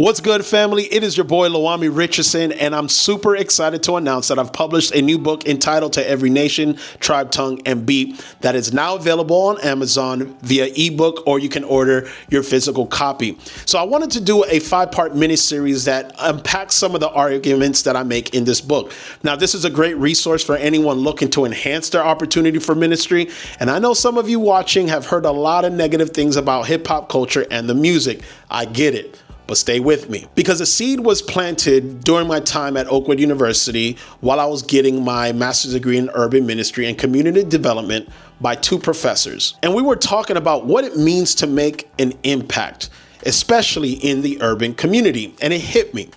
What's good, family? It is your boy Lo-Ammi Richardson, and I'm super excited to announce that I've published a new book entitled To Every Nation, Tribe, Tongue, and Beat that is now available on Amazon via ebook, or you can order your physical copy. So I wanted to do a 5-part mini-series that unpacks some of the arguments that I make in this book. Now, this is a great resource for anyone looking to enhance their opportunity for ministry, and I know some of you watching have heard a lot of negative things about hip-hop culture and the music. I get it. But stay with me, because a seed was planted during my time at Oakwood University while I was getting my master's degree in urban ministry and community development by 2 professors. And we were talking about what it means to make an impact, especially in the urban community. And it hit me.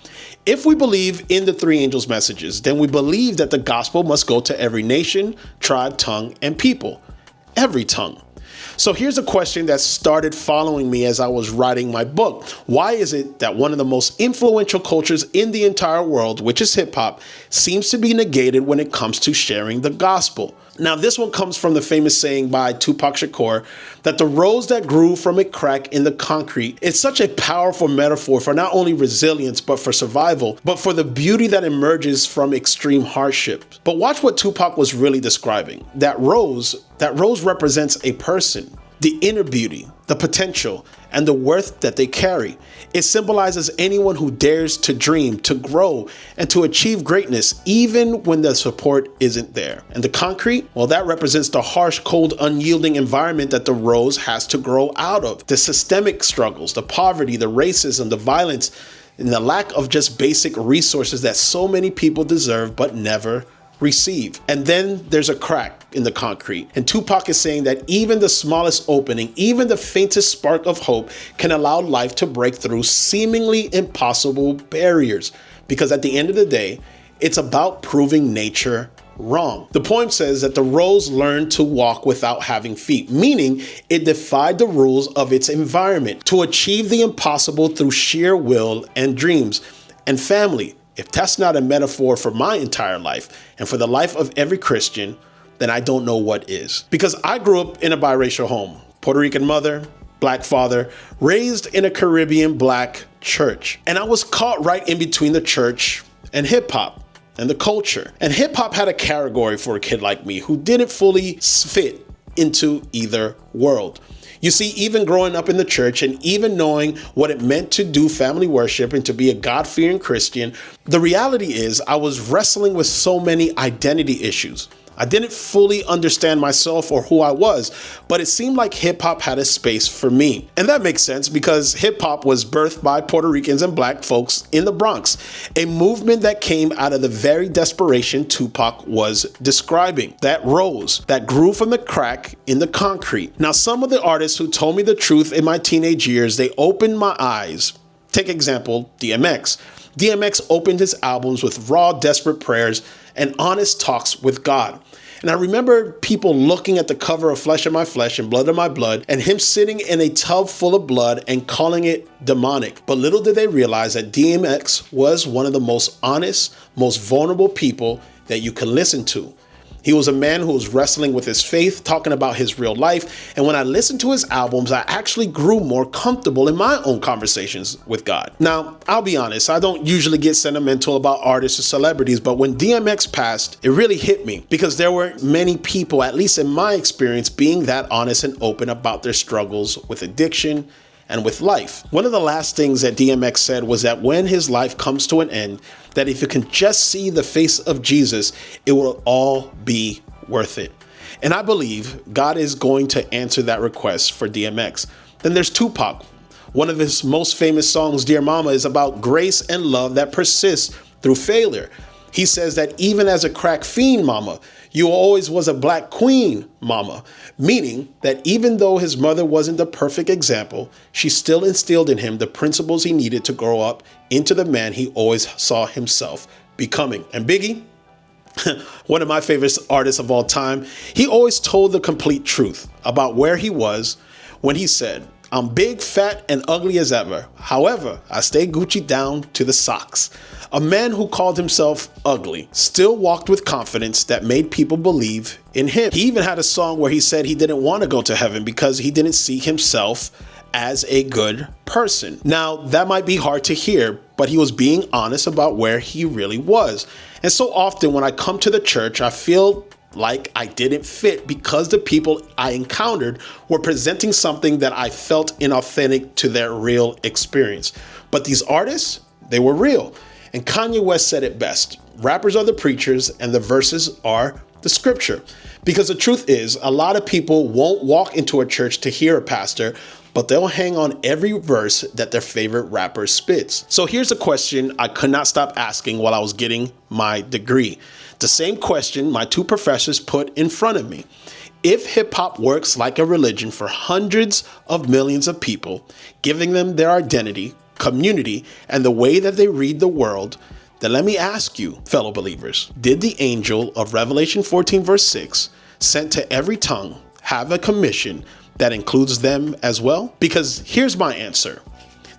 If we believe in the 3 angels' messages, then we believe that the gospel must go to every nation, tribe, tongue, and people. Every tongue. So here's a question that started following me as I was writing my book. Why is it that one of the most influential cultures in the entire world, which is hip hop, seems to be negated when it comes to sharing the gospel? Now, this one comes from the famous saying by Tupac Shakur that the rose that grew from a crack in the concrete. It's such a powerful metaphor for not only resilience, but for survival, but for the beauty that emerges from extreme hardship. But watch what Tupac was really describing. That rose represents a person, the inner beauty, the potential, and the worth that they carry. It symbolizes anyone who dares to dream, to grow, and to achieve greatness, even when the support isn't there. And the concrete, well, that represents the harsh, cold, unyielding environment that the rose has to grow out of. The systemic struggles, the poverty, the racism, the violence, and the lack of just basic resources that so many people deserve but never receive. And then there's a crack in the concrete. And Tupac is saying that even the smallest opening, even the faintest spark of hope can allow life to break through seemingly impossible barriers. Because at the end of the day, it's about proving nature wrong. The poem says that the rose learned to walk without having feet, meaning it defied the rules of its environment to achieve the impossible through sheer will and dreams. And family, if that's not a metaphor for my entire life and for the life of every Christian, then I don't know what is. Because I grew up in a biracial home, Puerto Rican mother, Black father, raised in a Caribbean Black church. And I was caught right in between the church and hip hop and the culture. And hip hop had a category for a kid like me who didn't fully fit into either world. You see, even growing up in the church and even knowing what it meant to do family worship and to be a God-fearing Christian, the reality is I was wrestling with so many identity issues. I didn't fully understand myself or who I was, but it seemed like hip hop had a space for me. And that makes sense because hip hop was birthed by Puerto Ricans and Black folks in the Bronx, a movement that came out of the very desperation Tupac was describing. That rose that grew from the crack in the concrete. Now, some of the artists who told me the truth in my teenage years, they opened my eyes. Take example, DMX. DMX opened his albums with raw, desperate prayers and honest talks with God. And I remember people looking at the cover of Flesh of My Flesh and Blood of My Blood and him sitting in a tub full of blood and calling it demonic. But little did they realize that DMX was one of the most honest, most vulnerable people that you can listen to. He was a man who was wrestling with his faith, talking about his real life. And when I listened to his albums, I actually grew more comfortable in my own conversations with God. Now, I'll be honest, I don't usually get sentimental about artists or celebrities, but when DMX passed, it really hit me because there weren't many people, at least in my experience, being that honest and open about their struggles with addiction and with life. One of the last things that DMX said was that when his life comes to an end, that if you can just see the face of Jesus, it will all be worth it. And I believe God is going to answer that request for DMX. Then there's Tupac. One of his most famous songs, Dear Mama, is about grace and love that persists through failure. He says that even as a crack fiend, mama, you always was a black queen, mama, meaning that even though his mother wasn't the perfect example, she still instilled in him the principles he needed to grow up into the man he always saw himself becoming. And Biggie, one of my favorite artists of all time, he always told the complete truth about where he was when he said, I'm big, fat, and ugly as ever. However, I stay Gucci down to the socks. A man who called himself ugly still walked with confidence that made people believe in him. He even had a song where he said he didn't want to go to heaven because he didn't see himself as a good person. Now, that might be hard to hear, but he was being honest about where he really was. And so often when I come to the church, I feel like I didn't fit because the people I encountered were presenting something that I felt inauthentic to their real experience. But these artists, they were real. And Kanye West said it best: rappers are the preachers and the verses are the scripture. Because the truth is, a lot of people won't walk into a church to hear a pastor, but they'll hang on every verse that their favorite rapper spits. So here's a question I could not stop asking while I was getting my degree. The same question my two professors put in front of me. If hip hop works like a religion for hundreds of millions of people, giving them their identity, community, and the way that they read the world, then let me ask you, fellow believers, did the angel of Revelation 14 verse 6, sent to every tongue, have a commission that includes them as well? Because here's my answer.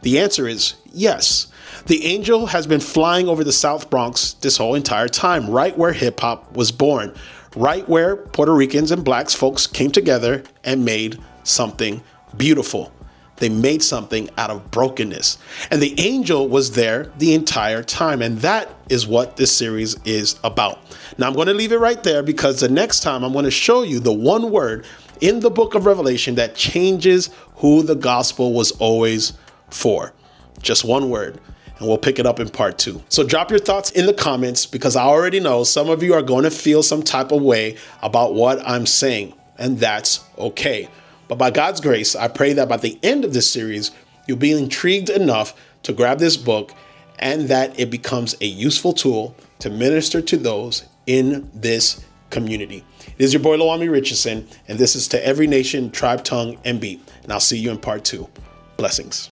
The answer is yes. The angel has been flying over the South Bronx this whole entire time, right where hip hop was born, right where Puerto Ricans and blacks folks came together and made something beautiful. They made something out of brokenness. And the angel was there the entire time. And that is what this series is about. Now, I'm going to leave it right there because the next time I'm going to show you the one word in the book of Revelation that changes who the gospel was always for. Just one word. And we'll pick it up in part 2. So drop your thoughts in the comments because I already know some of you are going to feel some type of way about what I'm saying. And that's okay. But by God's grace, I pray that by the end of this series, you'll be intrigued enough to grab this book and that it becomes a useful tool to minister to those in this community. It is your boy Lo-Ammi Richardson, and this is To Every Nation, Tribe, Tongue, and Beat. And I'll see you in part 2. Blessings.